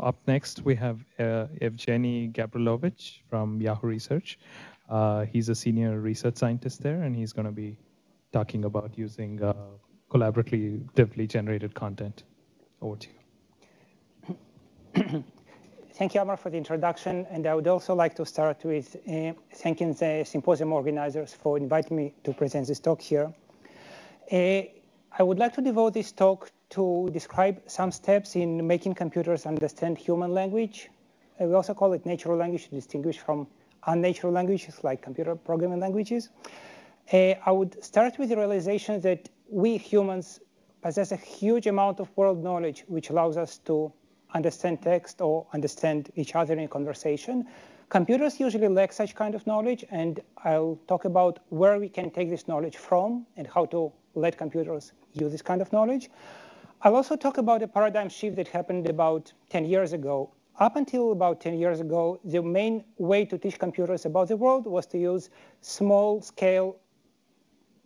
up next, we have Evgeniy Gabrilovich from Yahoo Research. He's a senior research scientist there, and he's going to be talking about using collaboratively generated content. Over to you. Thank you, Amar, for the introduction. And I would also like to start with thanking the symposium organizers for inviting me to present this talk here. I would like to devote this talk to describe some steps in making computers understand human language. We also call it natural language to distinguish from unnatural languages like computer programming languages. I would start with the realization that we humans possess a huge amount of world knowledge which allows us to understand text or understand each other in a conversation. Computers usually lack such kind of knowledge, and I'll talk about where we can take this knowledge from and how to let computers use this kind of knowledge. I'll also talk about a paradigm shift that happened about 10 years ago. Up until about 10 years ago, the main way to teach computers about the world was to use small-scale,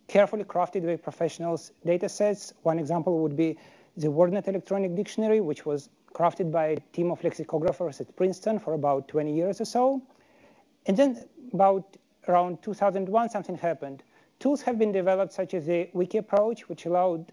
carefully crafted by professionals data sets. One example would be the WordNet electronic dictionary, which was crafted by a team of lexicographers at Princeton for about 20 years or so. And then about around 2001, something happened. Tools have been developed, such as the Wiki approach, which allowed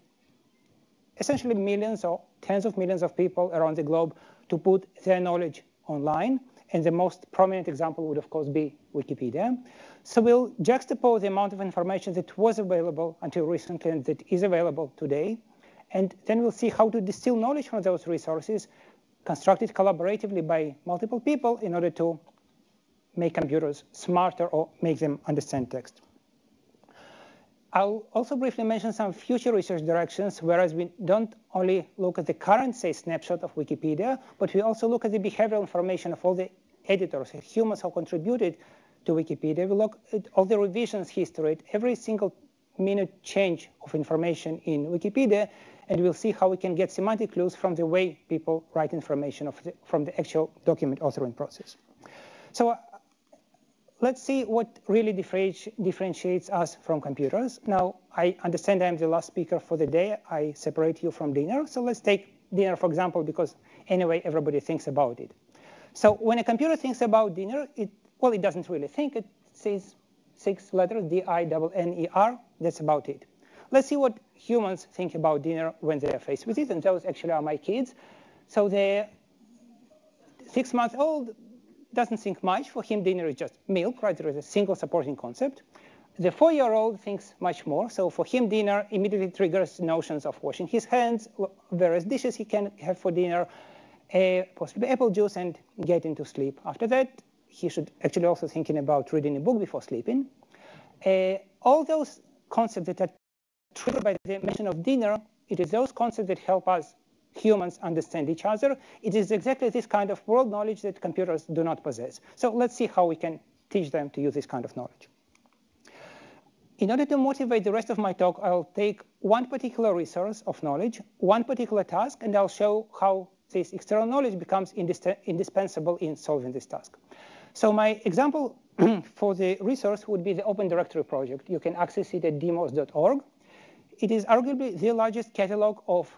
essentially millions or tens of millions of people around the globe to put their knowledge online. And the most prominent example would, of course, be Wikipedia. So we'll juxtapose the amount of information that was available until recently and that is available today. And then we'll see how to distill knowledge from those resources, constructed collaboratively by multiple people in order to make computers smarter or make them understand text. I'll also briefly mention some future research directions, whereas we don't only look at the current, say, snapshot of Wikipedia, but we also look at the behavioral information of all the editors, humans who contributed to Wikipedia. We look at all the revisions history, at every single minute change of information in Wikipedia, and we'll see how we can get semantic clues from the way people write information from the actual document authoring process. So let's see what really differentiates us from computers. Now, I understand I'm the last speaker for the day. I separate you from Dinah. So let's take Dinah, for example, because anyway, everybody thinks about it. So when a computer thinks about Dinah, it doesn't really think. It says 6 letters, D-I-N-N-E-R. That's about it. Let's see what humans think about Dinah when they are faced with it. And those actually are my kids. So the 6-month-old doesn't think much. For him, dinner is just milk, right? There is a single supporting concept. The 4-year-old thinks much more. So for him, dinner immediately triggers notions of washing his hands, various dishes he can have for dinner, possibly apple juice, and getting to sleep. After that, he should actually also thinking about reading a book before sleeping. All those concepts that are triggered by the mention of dinner, it is those concepts that help us humans understand each other. It is exactly this kind of world knowledge that computers do not possess. So let's see how we can teach them to use this kind of knowledge. In order to motivate the rest of my talk, I'll take one particular resource of knowledge, one particular task, and I'll show how this external knowledge becomes indispensable in solving this task. So my example for the resource would be the Open Directory project. You can access it at demos.org. It is arguably the largest catalog of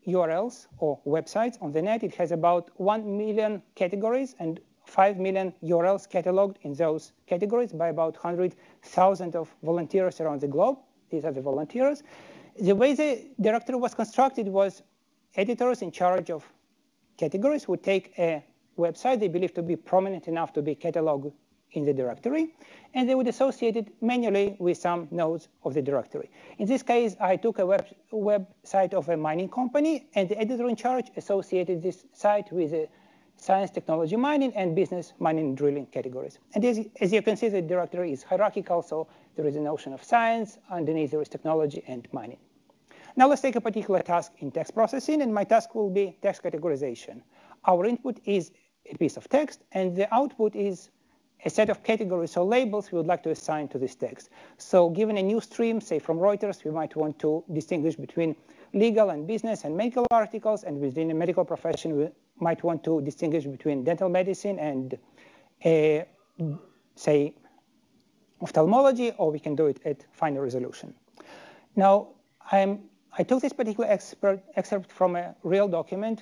URLs or websites on the net. It has about 1 million categories and 5 million URLs cataloged in those categories by about 100,000 of volunteers around the globe. These are the volunteers. The way the directory was constructed was editors in charge of categories would take a website they believe to be prominent enough to be cataloged in the directory, and they would associate it manually with some nodes of the directory. In this case, I took a website of a mining company, and the editor in charge associated this site with the science, technology, mining, and business, mining, and drilling categories. And as you can see, the directory is hierarchical, so there is a notion of science. Underneath, there is technology and mining. Now let's take a particular task in text processing, and my task will be text categorization. Our input is a piece of text, and the output is a set of categories or labels we would like to assign to this text. So given a new stream, say from Reuters, we might want to distinguish between legal and business and medical articles, and within a medical profession, we might want to distinguish between dental medicine and, say, ophthalmology, or we can do it at finer resolution. Now, I took this particular excerpt from a real document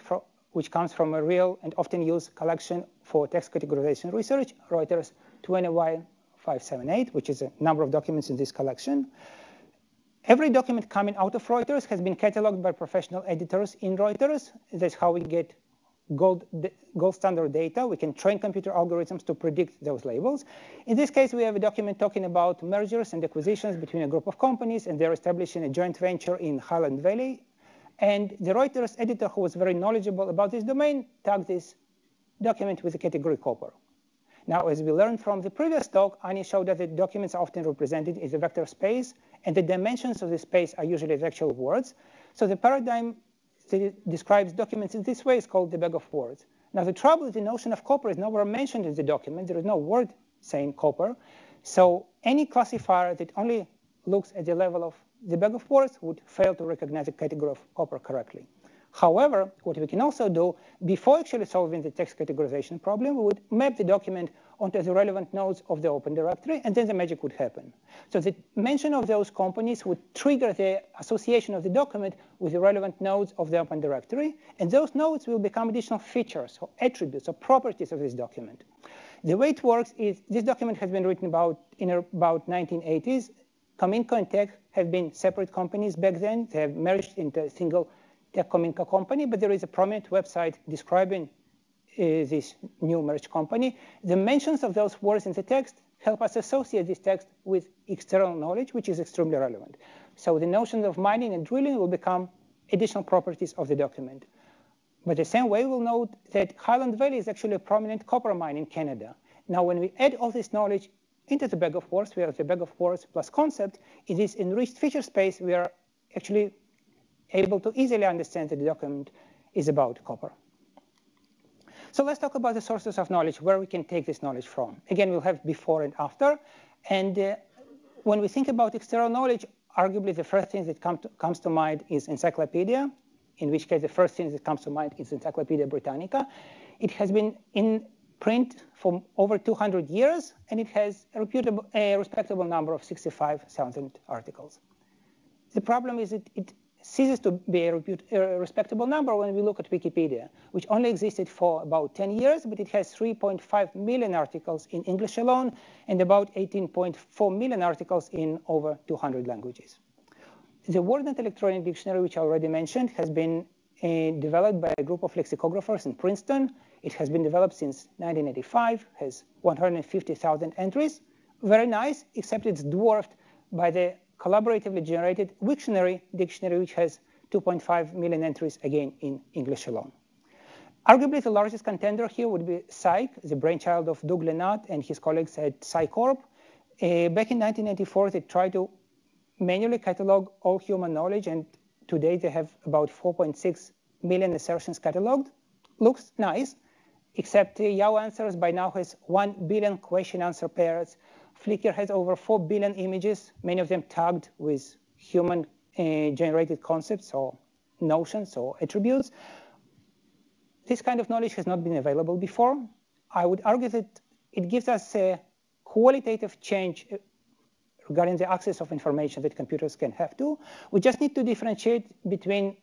which comes from a real and often used collection for text categorization research, Reuters 21578, which is a number of documents in this collection. Every document coming out of Reuters has been cataloged by professional editors in Reuters. That's how we get gold standard data. We can train computer algorithms to predict those labels. In this case, we have a document talking about mergers and acquisitions between a group of companies, and they're establishing a joint venture in Highland Valley. And the Reuters editor, who was very knowledgeable about this domain, tagged this document with the category copper. Now, as we learned from the previous talk, Ani showed that the documents are often represented as a vector space, and the dimensions of the space are usually the actual words. So the paradigm that describes documents in this way is called the bag of words. Now, the trouble is the notion of copper is nowhere mentioned in the document. There is no word saying copper. So any classifier that only looks at the level of the bag of words would fail to recognize the category of copper correctly. However, what we can also do, before actually solving the text categorization problem, we would map the document onto the relevant nodes of the open directory, and then the magic would happen. So the mention of those companies would trigger the association of the document with the relevant nodes of the open directory, and those nodes will become additional features or attributes or properties of this document. The way it works is this document has been written in about 1980s. Cominco and Tech have been separate companies back then. They have merged into a single Tech Cominco company, but there is a prominent website describing this new merged company. The mentions of those words in the text help us associate this text with external knowledge, which is extremely relevant. So the notions of mining and drilling will become additional properties of the document. But the same way, we'll note that Highland Valley is actually a prominent copper mine in Canada. Now, when we add all this knowledge into the bag of words, we have the bag of words plus concept. In this enriched feature space, we are actually able to easily understand that the document is about copper. So let's talk about the sources of knowledge, where we can take this knowledge from. Again, we'll have before and after. And when we think about external knowledge, arguably the first thing that comes to mind is encyclopedia, in which case the first thing that comes to mind is Encyclopedia Britannica. It has been in print for over 200 years, and it has a respectable number of 65,000 articles. The problem is it ceases to be a respectable number when we look at Wikipedia, which only existed for about 10 years, but it has 3.5 million articles in English alone and about 18.4 million articles in over 200 languages. The WordNet electronic dictionary, which I already mentioned, has been developed by a group of lexicographers in Princeton. It has been developed since 1985, has 150,000 entries. Very nice, except it's dwarfed by the collaboratively generated Wiktionary dictionary, which has 2.5 million entries, again, in English alone. Arguably, the largest contender here would be Psych, the brainchild of Doug Lenat and his colleagues at PsyCorp. Back in 1994, they tried to manually catalog all human knowledge, and today they have about 4.6 million assertions cataloged. Looks nice, except Yahoo Answers by now has 1 billion question-answer pairs. Flickr has over 4 billion images, many of them tagged with human-generated concepts or notions or attributes. This kind of knowledge has not been available before. I would argue that it gives us a qualitative change regarding the access of information that computers can have to. We just need to differentiate between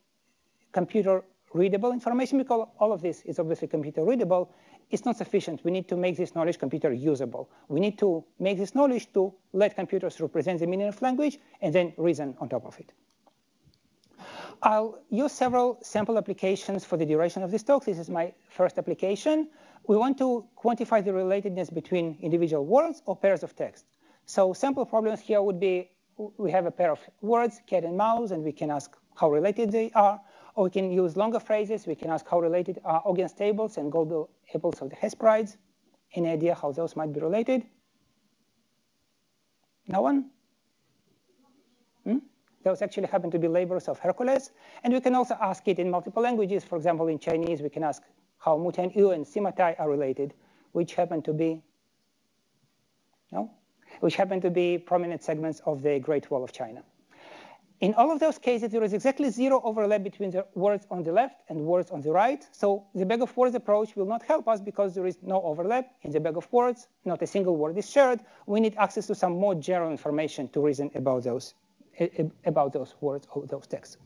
computer-readable information, because all of this is obviously computer-readable. It's not sufficient. We need to make this knowledge computer-usable. We need to make this knowledge to let computers represent the meaning of language and then reason on top of it. I'll use several sample applications for the duration of this talk. This is my first application. We want to quantify the relatedness between individual words or pairs of text. So sample problems here would be, we have a pair of words, cat and mouse, and we can ask how related they are. Or we can use longer phrases. We can ask how related are Ogden's tables and Gödel apples of the Hesperides. Any idea how those might be related? No one? Those actually happen to be labors of Hercules. And we can also ask it in multiple languages. For example, in Chinese, we can ask how Mutian Yu and Simatai are related, which happen to be prominent segments of the Great Wall of China. In all of those cases, there is exactly zero overlap between the words on the left and words on the right. So the bag of words approach will not help us because there is no overlap in the bag of words. Not a single word is shared. We need access to some more general information to reason about those words or those texts.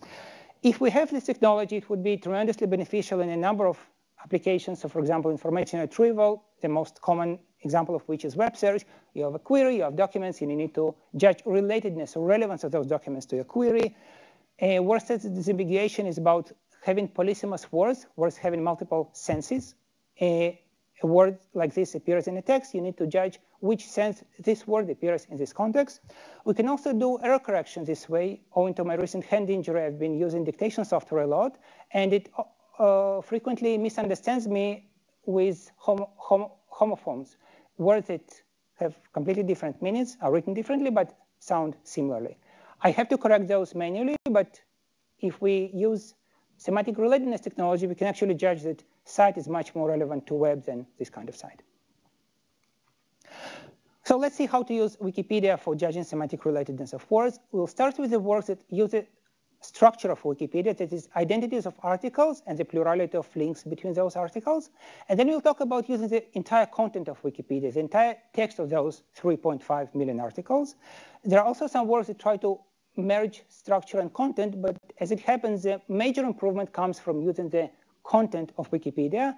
If we have this technology, it would be tremendously beneficial in a number of applications. So for example, information retrieval, the most common example of which is web search. You have a query, you have documents, and you need to judge relatedness or relevance of those documents to your query. Word sense disambiguation is about having polysemous words, words having multiple senses. A word like this appears in a text. You need to judge which sense this word appears in this context. We can also do error correction this way. Owing to my recent hand injury, I've been using dictation software a lot, and it frequently misunderstands me with homophones, words that have completely different meanings, are written differently, but sound similarly. I have to correct those manually, but if we use semantic relatedness technology, we can actually judge that site is much more relevant to web than this kind of site. So let's see how to use Wikipedia for judging semantic relatedness of words. We'll start with the words that use the structure of Wikipedia, that is identities of articles and the plurality of links between those articles. And then we'll talk about using the entire content of Wikipedia, the entire text of those 3.5 million articles. There are also some words that try to merge structure and content, but as it happens, the major improvement comes from using the content of Wikipedia.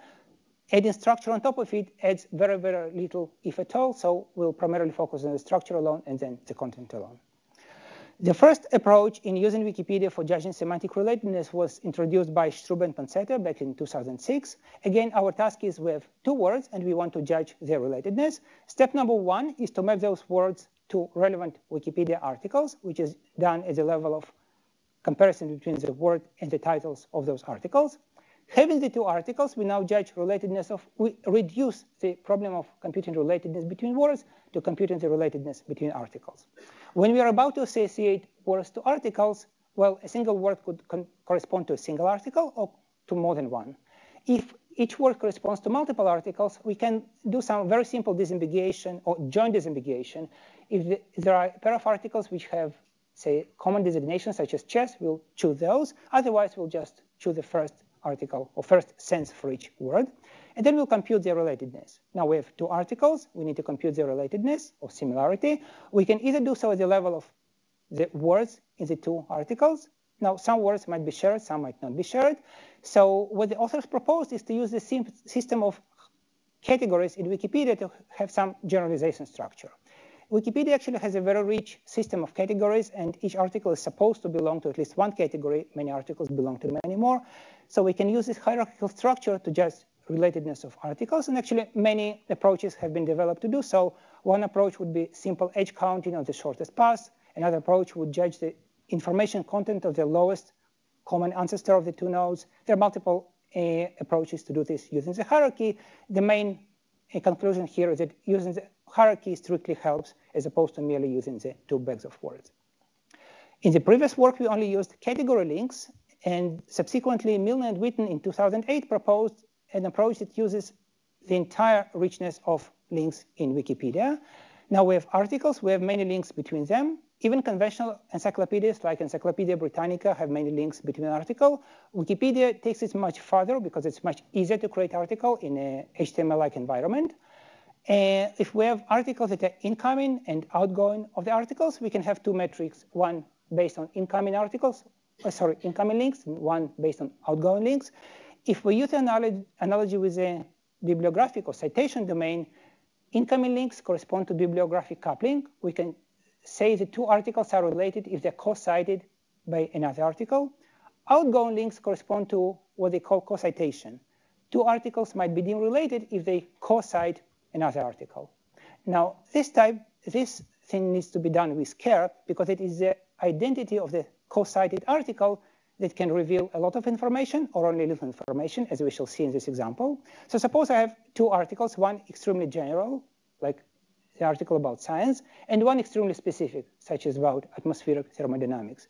Adding structure on top of it adds very, very little, if at all, so we'll primarily focus on the structure alone and then the content alone. The first approach in using Wikipedia for judging semantic relatedness was introduced by Strube and Pancetta back in 2006. Again, our task is we have two words and we want to judge their relatedness. Step number one is to map those words to relevant Wikipedia articles, which is done at the level of comparison between the word and the titles of those articles. Having the two articles, we now judge relatedness of, we reduce the problem of computing relatedness between words to computing the relatedness between articles. When we are about to associate words to articles, well, a single word could correspond to a single article or to more than one. If each word corresponds to multiple articles, we can do some very simple disambiguation or joint disambiguation. If there are a pair of articles which have, say, common designations such as chess, we'll choose those. Otherwise, we'll just choose the first article or first sense for each word, and then we'll compute their relatedness. Now we have two articles. We need to compute their relatedness or similarity. We can either do so at the level of the words in the two articles. Now some words might be shared, some might not be shared. So what the authors proposed is to use the system of categories in Wikipedia to have some generalization structure. Wikipedia actually has a very rich system of categories, and each article is supposed to belong to at least one category. Many articles belong to many more. So we can use this hierarchical structure to judge relatedness of articles, and actually many approaches have been developed to do so. One approach would be simple edge counting on the shortest path. Another approach would judge the information content of the lowest common ancestor of the two nodes. There are multiple approaches to do this using the hierarchy. The main conclusion here is that using the hierarchy strictly helps as opposed to merely using the two bags of words. In the previous work, we only used category links, and subsequently Milne and Witten in 2008 proposed an approach that uses the entire richness of links in Wikipedia. Now we have articles, we have many links between them. Even conventional encyclopedias like Encyclopedia Britannica have many links between articles. Wikipedia takes it much further because it's much easier to create article in a HTML-like environment. If we have articles that are incoming and outgoing of the articles, we can have two metrics, one based on incoming links, and one based on outgoing links. If we use an analogy with a bibliographic or citation domain, incoming links correspond to bibliographic coupling. We can say the two articles are related if they're co-cited by another article. Outgoing links correspond to what they call co-citation. Two articles might be deemed related if they co-cite another article. Now, this thing needs to be done with care because it is the identity of the co-cited article that can reveal a lot of information or only little information, as we shall see in this example. So suppose I have two articles, one extremely general, like the article about science, and one extremely specific, such as about atmospheric thermodynamics.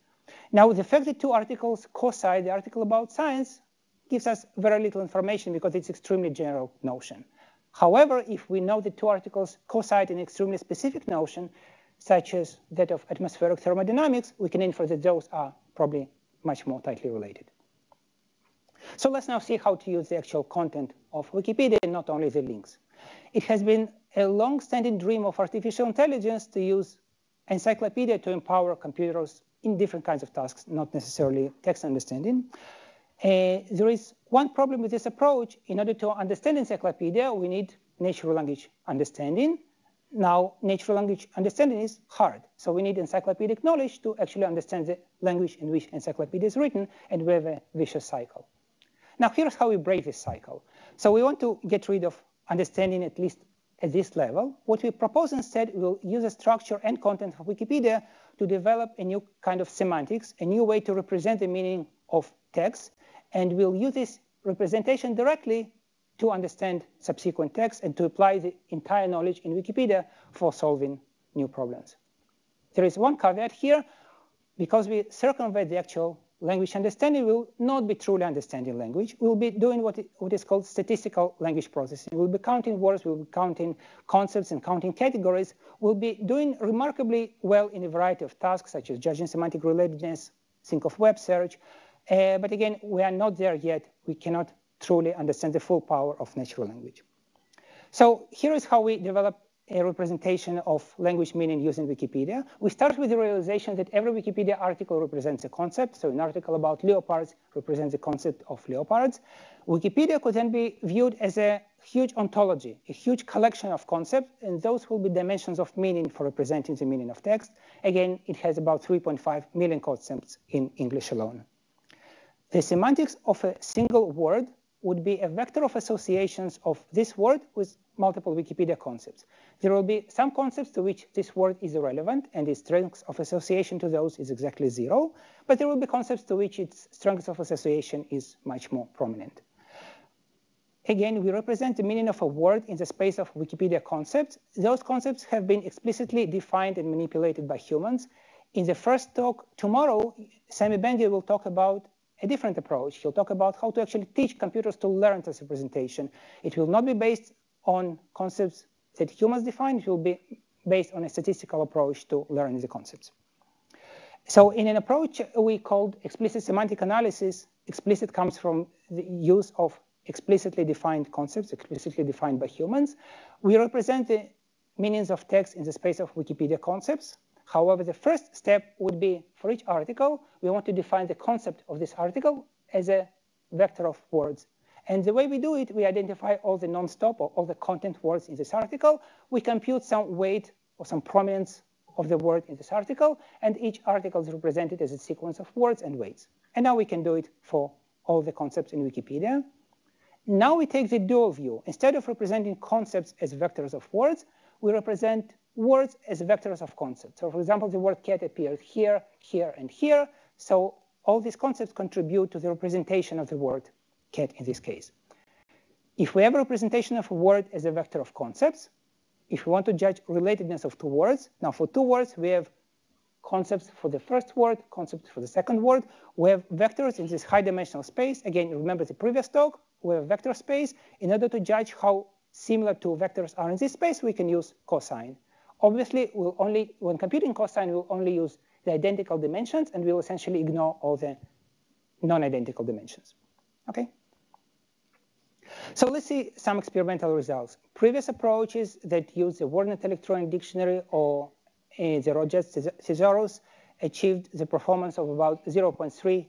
Now, the fact that two articles co-cite the article about science gives us very little information because it's extremely general notion. However, if we know that two articles co-cite an extremely specific notion, such as that of atmospheric thermodynamics, we can infer that those are probably much more tightly related. So let's now see how to use the actual content of Wikipedia and not only the links. It has been a long-standing dream of artificial intelligence to use encyclopedia to empower computers in different kinds of tasks, not necessarily text understanding. There is one problem with this approach. In order to understand encyclopedia, we need natural language understanding. Now, natural language understanding is hard. So we need encyclopedic knowledge to actually understand the language in which encyclopedia is written, and we have a vicious cycle. Now, here's how we break this cycle. So we want to get rid of understanding, at least at this level. What we propose instead, we'll use the structure and content of Wikipedia to develop a new kind of semantics, a new way to represent the meaning of text. And we'll use this representation directly to understand subsequent text and to apply the entire knowledge in Wikipedia for solving new problems. There is one caveat here. Because we circumvent the actual language understanding, we will not be truly understanding language. We'll be doing what is called statistical language processing. We'll be counting words, we'll be counting concepts and counting categories. We'll be doing remarkably well in a variety of tasks, such as judging semantic relatedness, think of web search. But again, we are not there yet. We cannot truly understand the full power of natural language. So here is how we develop a representation of language meaning using Wikipedia. We start with the realization that every Wikipedia article represents a concept. So an article about leopards represents the concept of leopards. Wikipedia could then be viewed as a huge ontology, a huge collection of concepts, and those will be dimensions of meaning for representing the meaning of text. Again, it has about 3.5 million concepts in English alone. The semantics of a single word would be a vector of associations of this word with multiple Wikipedia concepts. There will be some concepts to which this word is irrelevant, and its strength of association to those is exactly 0. But there will be concepts to which its strength of association is much more prominent. Again, we represent the meaning of a word in the space of Wikipedia concepts. Those concepts have been explicitly defined and manipulated by humans. In the first talk tomorrow, Sami Bendia will talk about a different approach. He'll talk about how to actually teach computers to learn this representation. It will not be based on concepts that humans define. It will be based on a statistical approach to learning the concepts. So in an approach we called explicit semantic analysis, explicit comes from the use of explicitly defined concepts, explicitly defined by humans. We represent the meanings of text in the space of Wikipedia concepts. However, the first step would be, for each article, we want to define the concept of this article as a vector of words. And the way we do it, we identify all the non-stop or all the content words in this article. We compute some weight or some prominence of the word in this article, and each article is represented as a sequence of words and weights. And now we can do it for all the concepts in Wikipedia. Now we take the dual view. Instead of representing concepts as vectors of words, we represent words as vectors of concepts. So for example, the word cat appears here, here, and here. So all these concepts contribute to the representation of the word cat in this case. If we have a representation of a word as a vector of concepts, if we want to judge relatedness of two words, now for two words, we have concepts for the first word, concepts for the second word. We have vectors in this high-dimensional space. Again, remember the previous talk, we have vector space. In order to judge how similar two vectors are in this space, we can use cosine. Obviously, when computing cosine, we'll only use the identical dimensions, and we'll essentially ignore all the non-identical dimensions. Okay? So let's see some experimental results. Previous approaches that use the WordNet electronic dictionary or the Rogers thesaurus achieved the performance of about 0.3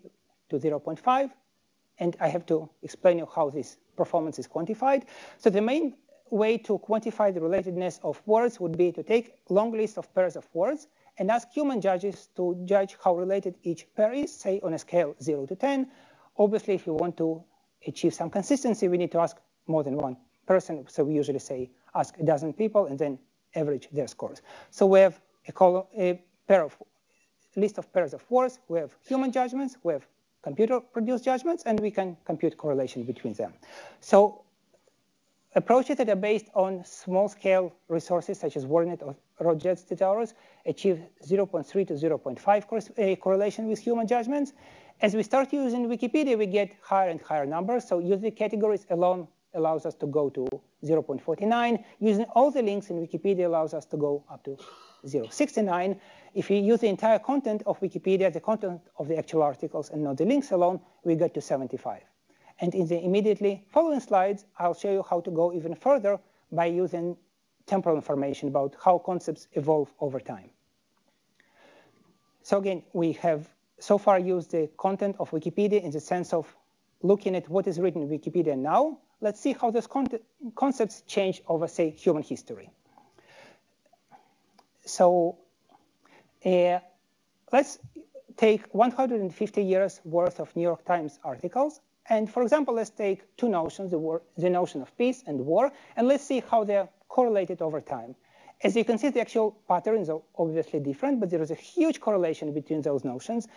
to 0.5. And I have to explain you how this performance is quantified. So the main way to quantify the relatedness of words would be to take a long list of pairs of words and ask human judges to judge how related each pair is, say on a scale 0 to 10. Obviously, if you want to achieve some consistency, we need to ask more than one person. So we usually say ask a dozen people and then average their scores. So we have a list of pairs of words. We have human judgments. We have computer-produced judgments, and we can compute correlation between them. So approaches that are based on small-scale resources, such as WordNet or Rogers thesaurus, achieve 0.3 to 0.5 correlation with human judgments. As we start using Wikipedia, we get higher and higher numbers. So using categories alone allows us to go to 0.49. Using all the links in Wikipedia allows us to go up to 0.69. If we use the entire content of Wikipedia, the content of the actual articles and not the links alone, we get to 75. And in the immediately following slides, I'll show you how to go even further by using temporal information about how concepts evolve over time. So again, we have so far used the content of Wikipedia in the sense of looking at what is written in Wikipedia now. Let's see how those concepts change over, say, human history. So let's take 150 years worth of New York Times articles. And for example, let's take two notions, the notion of peace and war, and let's see how they're correlated over time. As you can see, the actual patterns are obviously different, but there is a huge correlation between those notions.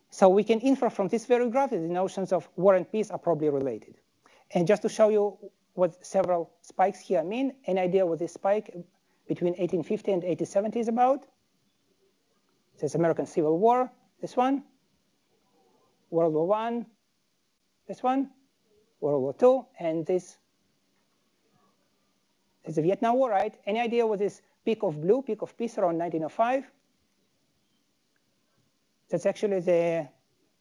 So we can infer from this very graph that the notions of war and peace are probably related. And just to show you what several spikes here mean, an idea what this spike between 1850 and 1870 is about. This American Civil War, this one, World War I, this one, World War II, and this is the Vietnam War, right? Any idea what this peak of blue, peak of peace around 1905? That's actually the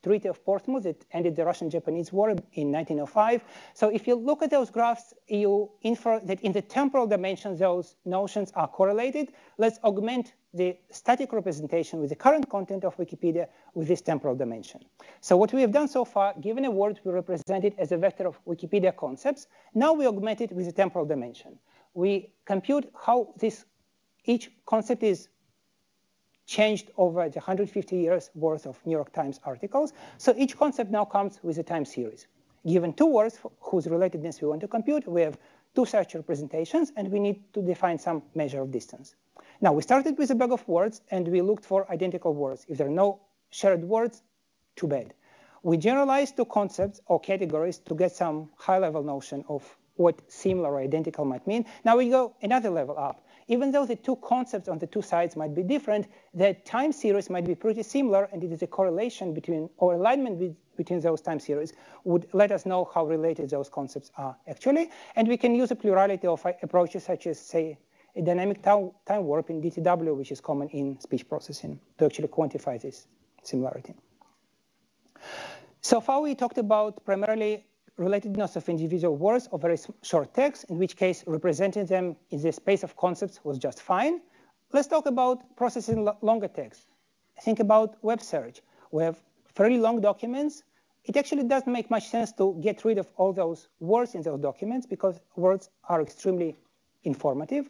Treaty of Portsmouth that ended the Russian-Japanese War in 1905. So if you look at those graphs, you infer that in the temporal dimension, those notions are correlated. Let's augment the static representation with the current content of Wikipedia with this temporal dimension. So what we have done so far, given a word, we represent it as a vector of Wikipedia concepts. Now we augment it with a temporal dimension. We compute how each concept is changed over the 150 years worth of New York Times articles. So each concept now comes with a time series. Given two words whose relatedness we want to compute, we have two such representations, and we need to define some measure of distance. Now, we started with a bag of words, and we looked for identical words. If there are no shared words, too bad. We generalized to concepts or categories to get some high-level notion of what similar or identical might mean. Now we go another level up. Even though the two concepts on the two sides might be different, the time series might be pretty similar, and it is a correlation between, or alignment between those time series would let us know how related those concepts are actually. And we can use a plurality of approaches such as, say, a dynamic time warp in DTW, which is common in speech processing, to actually quantify this similarity. So far we talked about primarily relatedness of individual words or very short text, in which case representing them in the space of concepts was just fine. Let's talk about processing longer text. Think about web search. We have fairly long documents. It actually doesn't make much sense to get rid of all those words in those documents because words are extremely informative.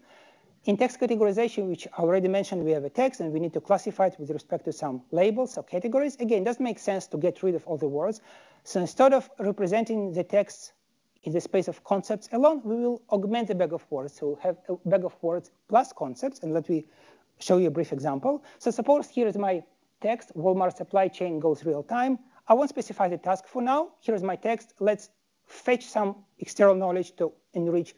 In text categorization, which I already mentioned, we have a text and we need to classify it with respect to some labels or categories. Again, it doesn't make sense to get rid of all the words. So instead of representing the text in the space of concepts alone, we will augment the bag of words. So we'll have a bag of words plus concepts, and let me show you a brief example. So suppose here is my text, Walmart supply chain goes real time. I won't specify the task for now. Here's my text. Let's fetch some external knowledge to enrich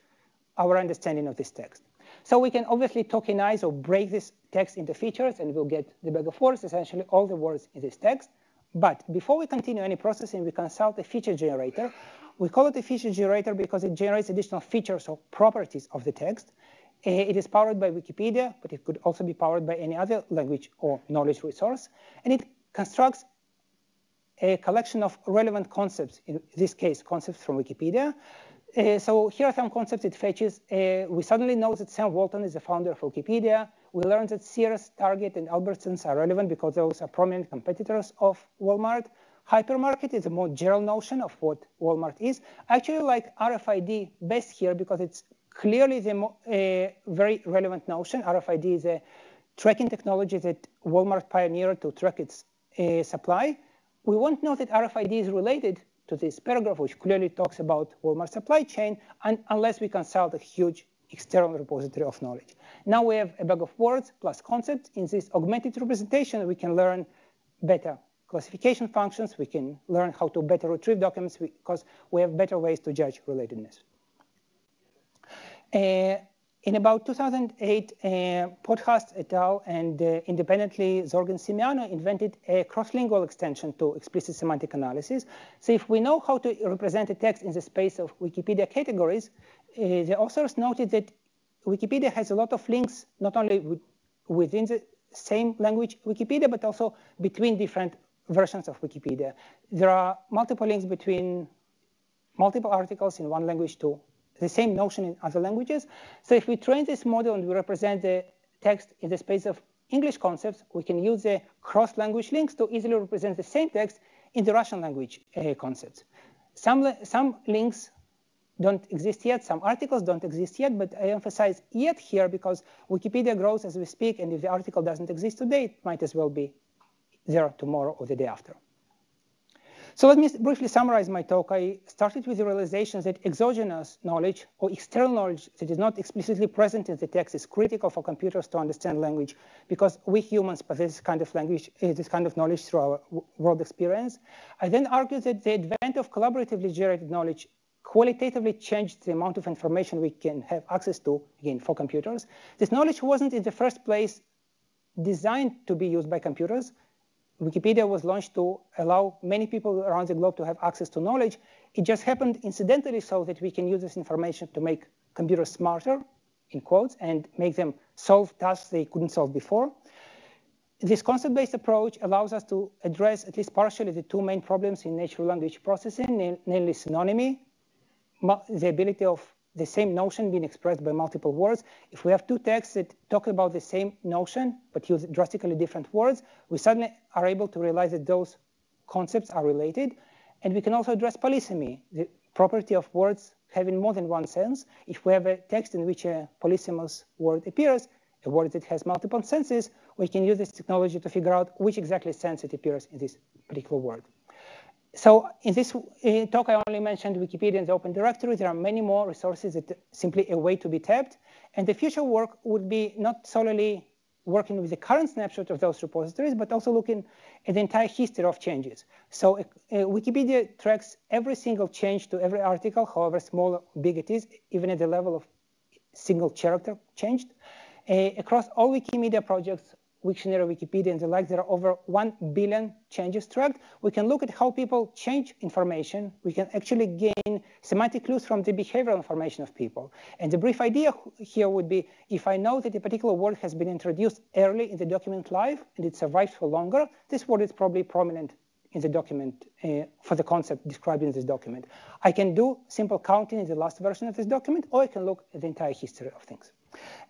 our understanding of this text. So we can obviously tokenize or break this text into features, and we'll get the bag of words, essentially all the words in this text. But before we continue any processing, we consult a feature generator. We call it a feature generator because it generates additional features or properties of the text. It is powered by Wikipedia, but it could also be powered by any other language or knowledge resource. And it constructs a collection of relevant concepts, in this case, concepts from Wikipedia. So here are some concepts it fetches. We suddenly know that Sam Walton is the founder of Wikipedia. We learned that Sears, Target, and Albertsons are relevant because those are prominent competitors of Walmart. Hypermarket is a more general notion of what Walmart is. I actually like RFID best here because it's clearly the very relevant notion. RFID is a tracking technology that Walmart pioneered to track its supply. We won't know that RFID is related to this paragraph, which clearly talks about Walmart supply chain, unless we consult a huge external repository of knowledge. Now we have a bag of words plus concepts. In this augmented representation, we can learn better classification functions. We can learn how to better retrieve documents because we have better ways to judge relatedness. In about 2008, Podhast et al. And independently Zorg and Simiano invented a cross-lingual extension to explicit semantic analysis. So if we know how to represent a text in the space of Wikipedia categories, the authors noted that Wikipedia has a lot of links, not only within the same language Wikipedia, but also between different versions of Wikipedia. There are multiple links between multiple articles in one language to the same notion in other languages. So if we train this model and we represent the text in the space of English concepts, we can use the cross-language links to easily represent the same text in the Russian language concepts. Some links don't exist yet, some articles don't exist yet, but I emphasize yet here because Wikipedia grows as we speak, and if the article doesn't exist today, it might as well be there tomorrow or the day after. So let me briefly summarize my talk. I started with the realization that exogenous knowledge or external knowledge that is not explicitly present in the text is critical for computers to understand language because we humans possess this kind of language, this kind of knowledge through our world experience. I then argued that the advent of collaboratively generated knowledge qualitatively changed the amount of information we can have access to, again, for computers. This knowledge wasn't in the first place designed to be used by computers. Wikipedia was launched to allow many people around the globe to have access to knowledge. It just happened incidentally so that we can use this information to make computers smarter, in quotes, and make them solve tasks they couldn't solve before. This concept-based approach allows us to address, at least partially, the two main problems in natural language processing, namely synonymy, the ability of the same notion being expressed by multiple words. If we have two texts that talk about the same notion but use drastically different words, we suddenly are able to realize that those concepts are related. And we can also address polysemy, the property of words having more than one sense. If we have a text in which a polysemous word appears, a word that has multiple senses, we can use this technology to figure out which exactly sense it appears in this particular word. So in this talk, I only mentioned Wikipedia and the Open Directory. There are many more resources that simply a way to be tapped. And the future work would be not solely working with the current snapshot of those repositories, but also looking at the entire history of changes. So Wikipedia tracks every single change to every article, however small or big it is, even at the level of single character changed. Across all Wikimedia projects, Wiktionary, Wikipedia, and the like, there are over 1 billion changes tracked. We can look at how people change information. We can actually gain semantic clues from the behavioral information of people. And the brief idea here would be, if I know that a particular word has been introduced early in the document life and it survives for longer, this word is probably prominent in the document for the concept described in this document. I can do simple counting in the last version of this document, or I can look at the entire history of things.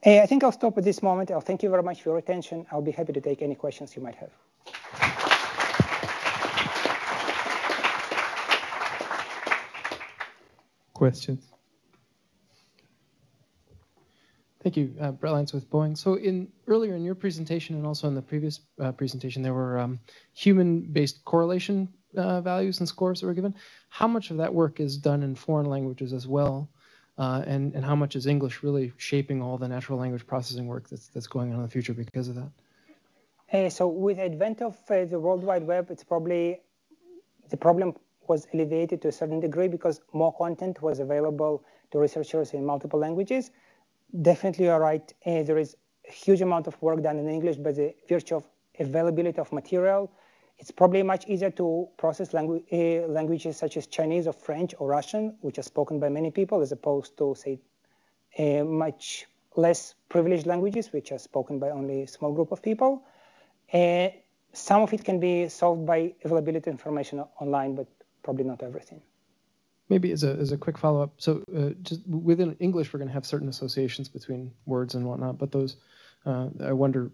I think I'll stop at this moment. I'll thank you very much for your attention. I'll be happy to take any questions you might have. Questions? Thank you, Brett Lance with Boeing. So earlier in your presentation and also in the previous presentation, there were human-based correlation values and scores that were given. How much of that work is done in foreign languages as well? And how much is English really shaping all the natural language processing work that's going on in the future because of that? So with the advent of the World Wide Web, it's probably the problem was alleviated to a certain degree because more content was available to researchers in multiple languages. Definitely you're right. There is a huge amount of work done in English by the virtue of availability of material. It's probably much easier to process languages such as Chinese or French or Russian, which are spoken by many people, as opposed to, say, much less privileged languages, which are spoken by only a small group of people. Some of it can be solved by availability of information online, but probably not everything. Maybe as a quick follow-up, so just within English, we're going to have certain associations between words and whatnot, but those, I wonder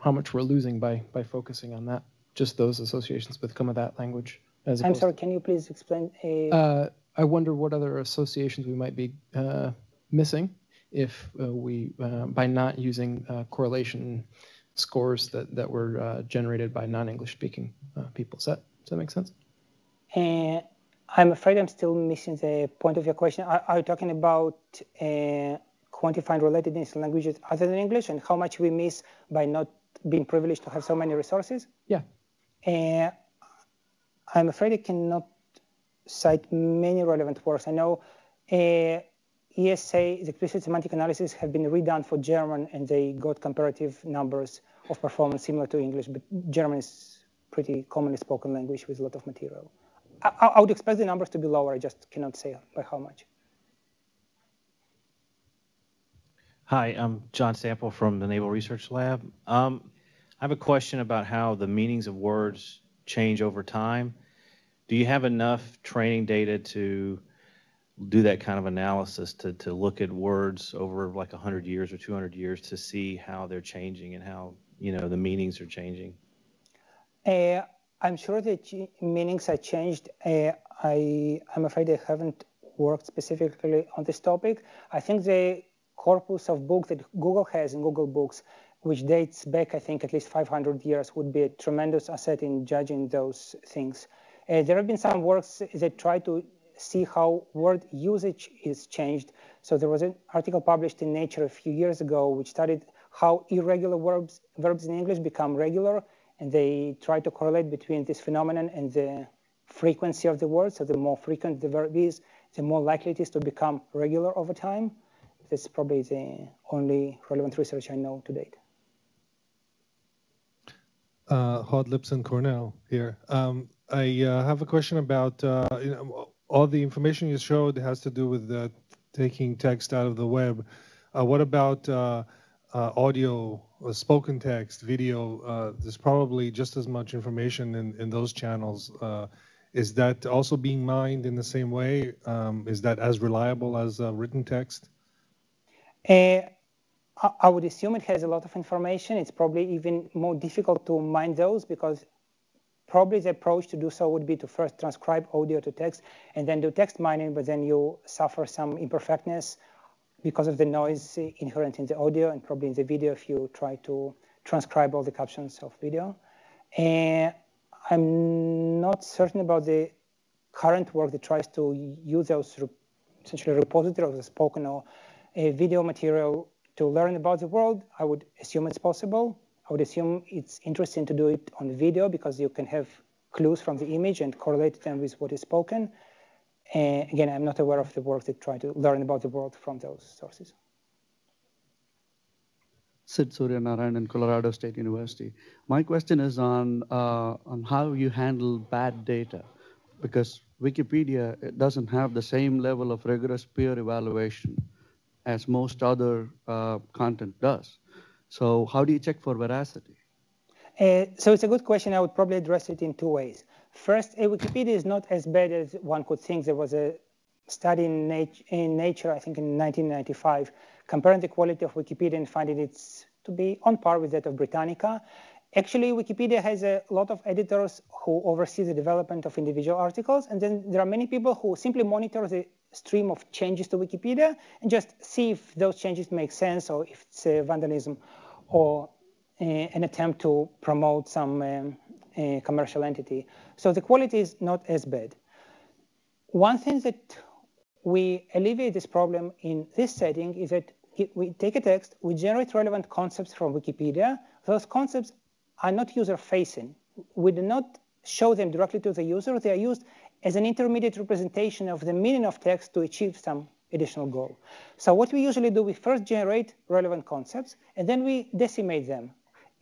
how much we're losing by focusing on that. Just those associations with some of that language. I'm sorry, can you please explain? I wonder what other associations we might be missing if we, by not using correlation scores that were generated by non-English speaking people. Does that make sense? I'm afraid I'm still missing the point of your question. Are you talking about quantifying relatedness in languages other than English and how much we miss by not being privileged to have so many resources? Yeah. I'm afraid I cannot cite many relevant works. I know ESA, the explicit semantic analysis, have been redone for German, and they got comparative numbers of performance similar to English, but German is pretty commonly spoken language with a lot of material. I would expect the numbers to be lower. I just cannot say by how much. Hi, I'm John Sample from the Naval Research Lab. I have a question about how the meanings of words change over time. Do you have enough training data to do that kind of analysis, to look at words over like 100 years or 200 years to see how they're changing and how the meanings are changing? I'm sure the meanings are changed. I'm afraid I haven't worked specifically on this topic. I think the corpus of books that Google has in Google Books, which dates back, I think, at least 500 years, would be a tremendous asset in judging those things. There have been some works that try to see how word usage is changed. So there was an article published in Nature a few years ago which studied how irregular verbs in English become regular, and they try to correlate between this phenomenon and the frequency of the word. So the more frequent the verb is, the more likely it is to become regular over time. That's probably the only relevant research I know to date. Hod Lipson Cornell here. I have a question about all the information you showed has to do with taking text out of the web. What about audio, spoken text, video? There's probably just as much information in those channels. Is that also being mined in the same way? Is that as reliable as written text? I would assume it has a lot of information. It's probably even more difficult to mine those because probably the approach to do so would be to first transcribe audio to text and then do text mining, but then you suffer some imperfectness because of the noise inherent in the audio and probably in the video if you try to transcribe all the captions of video. I'm not certain about the current work that tries to use those essentially repositories of the spoken or video material to learn about the world. I would assume it's possible. I would assume it's interesting to do it on video because you can have clues from the image and correlate them with what is spoken. Again, I'm not aware of the work that try to learn about the world from those sources. Sid Suryanarayan, Colorado State University. My question is on how you handle bad data, because Wikipedia doesn't have the same level of rigorous peer evaluation as most other content does. So how do you check for veracity? So it's a good question. I would probably address it in two ways. First, Wikipedia is not as bad as one could think. There was a study in Nature, I think in 1995, comparing the quality of Wikipedia and finding it to be on par with that of Britannica. Actually, Wikipedia has a lot of editors who oversee the development of individual articles, and then there are many people who simply monitor the stream of changes to Wikipedia and just see if those changes make sense or if it's vandalism or an attempt to promote some commercial entity. So the quality is not as bad. One thing that we alleviate this problem in this setting is that we take a text, we generate relevant concepts from Wikipedia. Those concepts are not user-facing. We do not show them directly to the user. They are used as an intermediate representation of the meaning of text to achieve some additional goal. So what we usually do, we first generate relevant concepts, and then we decimate them.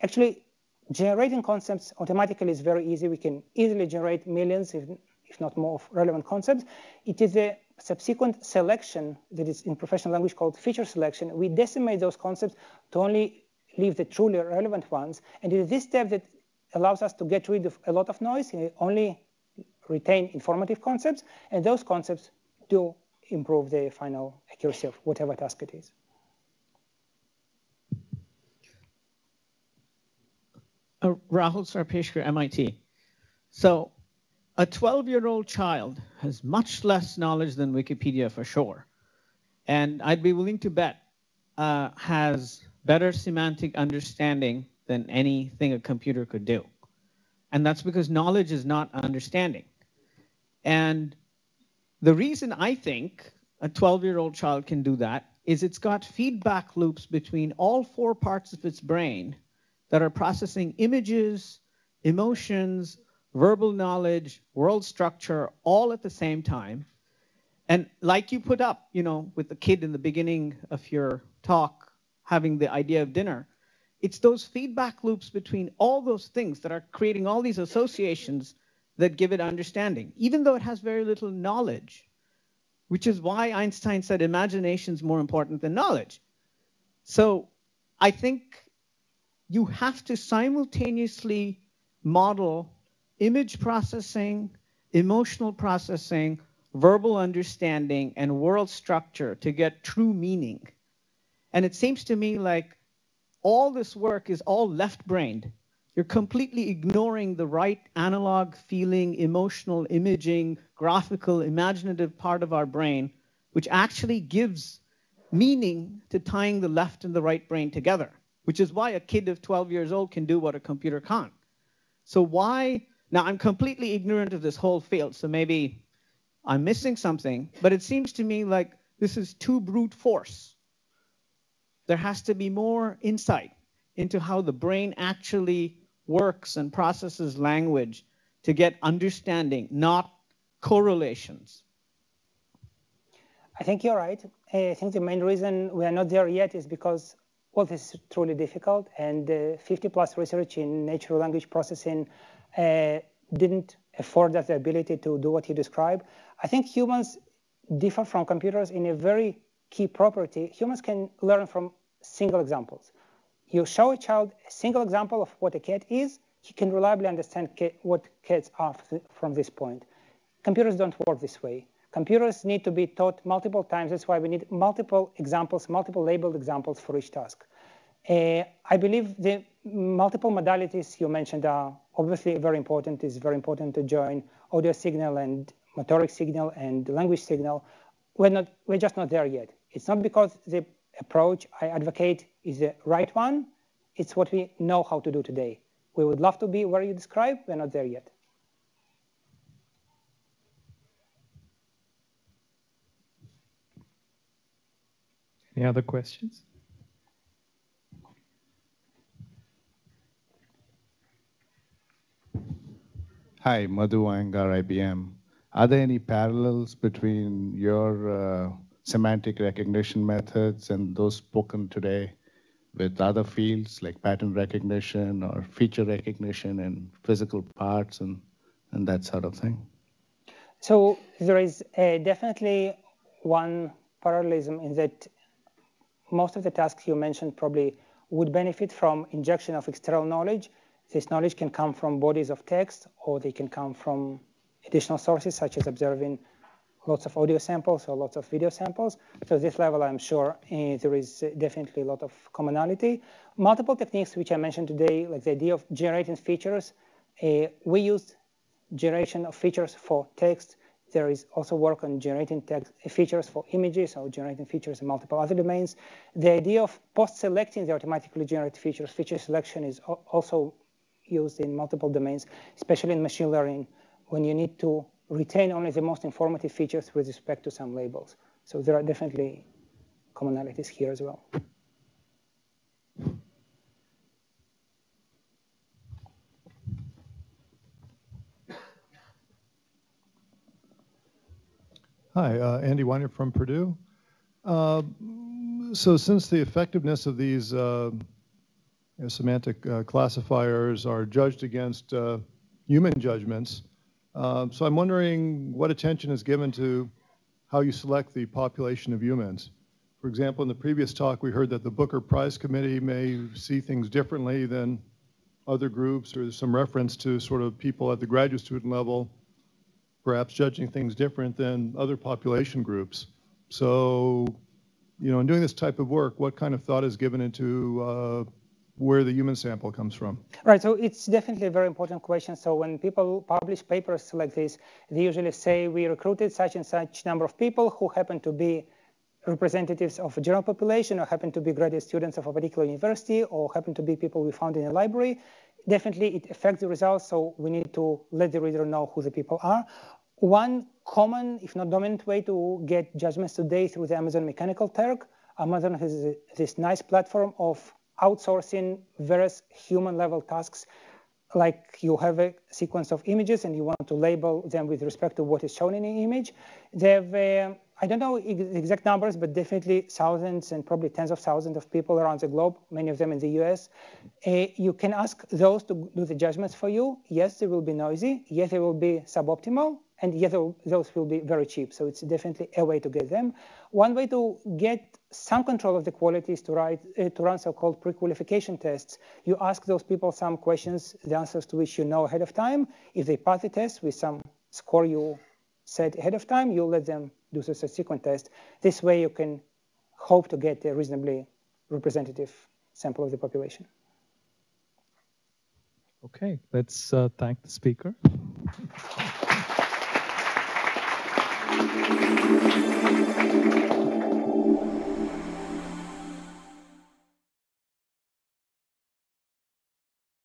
Actually, generating concepts automatically is very easy. We can easily generate millions, if not more, of relevant concepts. It is a subsequent selection that is in professional language called feature selection. We decimate those concepts to only leave the truly relevant ones. And it is this step that allows us to get rid of a lot of noise and only retain informative concepts. And those concepts do improve the final accuracy of whatever task it is. Rahul Sarpeshkar, MIT. So a 12-year-old child has much less knowledge than Wikipedia for sure. And I'd be willing to bet has better semantic understanding than anything a computer could do. And that's because knowledge is not understanding. And the reason I think a 12-year-old child can do that is it's got feedback loops between all four parts of its brain that are processing images, emotions, verbal knowledge, world structure, all at the same time. And like you put up, with the kid in the beginning of your talk, having the idea of dinner, it's those feedback loops between all those things that are creating all these associations that give it understanding, even though it has very little knowledge, which is why Einstein said imagination is more important than knowledge. So I think you have to simultaneously model image processing, emotional processing, verbal understanding, and world structure to get true meaning. And it seems to me like all this work is all left-brained. You're completely ignoring the right analog, feeling, emotional, imaging, graphical, imaginative part of our brain, which actually gives meaning to tying the left and the right brain together, which is why a kid of 12 years old can do what a computer can't. So why, now I'm completely ignorant of this whole field, so maybe I'm missing something, but it seems to me like this is too brute force. There has to be more insight into how the brain actually works and processes language to get understanding, not correlations. I think you're right. I think the main reason we are not there yet is because, well, this is truly difficult, and 50+ research in natural language processing didn't afford us the ability to do what you described. I think humans differ from computers in a very key property. Humans can learn from single examples. You show a child a single example of what a cat is, he can reliably understand what cats are from this point. Computers don't work this way. Computers need to be taught multiple times. That's why we need multiple examples, multiple labeled examples for each task. I believe the multiple modalities you mentioned are obviously very important. It's very important to join audio signal and motoric signal and language signal. We're just not there yet. It's not because the approach I advocate is the right one. It's what we know how to do today. We would love to be where you describe. We're not there yet. Any other questions? Hi, Madhu Iyengar, IBM. Are there any parallels between your semantic recognition methods and those spoken today with other fields like pattern recognition or feature recognition and physical parts and that sort of thing? So there is definitely one parallelism in that most of the tasks you mentioned probably would benefit from injection of external knowledge. This knowledge can come from bodies of text, or they can come from additional sources, such as observing lots of audio samples or lots of video samples. So at this level, I'm sure there is definitely a lot of commonality. Multiple techniques which I mentioned today, like the idea of generating features. We used generation of features for text. There is also work on generating text features for images or generating features in multiple other domains. The idea of post-selecting the automatically generated features, feature selection is also used in multiple domains, especially in machine learning, when you need to retain only the most informative features with respect to some labels. So there are definitely commonalities here as well. Hi, Andy Weiner from Purdue. So since the effectiveness of these semantic classifiers are judged against human judgments, so I'm wondering what attention is given to how you select the population of humans. For example, in the previous talk, we heard that the Booker Prize Committee may see things differently than other groups, or there's some reference to sort of people at the graduate student level perhaps judging things different than other population groups. So, you know, in doing this type of work, what kind of thought is given into where the human sample comes from? Right, so it's definitely a very important question. So when people publish papers like this, they usually say we recruited such and such number of people who happen to be representatives of a general population, or happen to be graduate students of a particular university, or happen to be people we found in a library. Definitely it affects the results, so we need to let the reader know who the people are. One common, if not dominant, way to get judgments today through the Amazon Mechanical Turk. Amazon has this nice platform of outsourcing various human-level tasks, like you have a sequence of images and you want to label them with respect to what is shown in the image. They have, I don't know exact numbers, but definitely thousands and probably tens of thousands of people around the globe, many of them in the US. You can ask those to do the judgments for you. Yes, they will be noisy. Yes, they will be suboptimal. And yes, those will be very cheap. So it's definitely a way to get them. One way to get some control of the quality is to run so-called pre-qualification tests. You ask those people some questions, the answers to which you know ahead of time. If they pass the test with some score you set ahead of time, you let them do the subsequent test. This way you can hope to get a reasonably representative sample of the population. Okay, let's thank the speaker.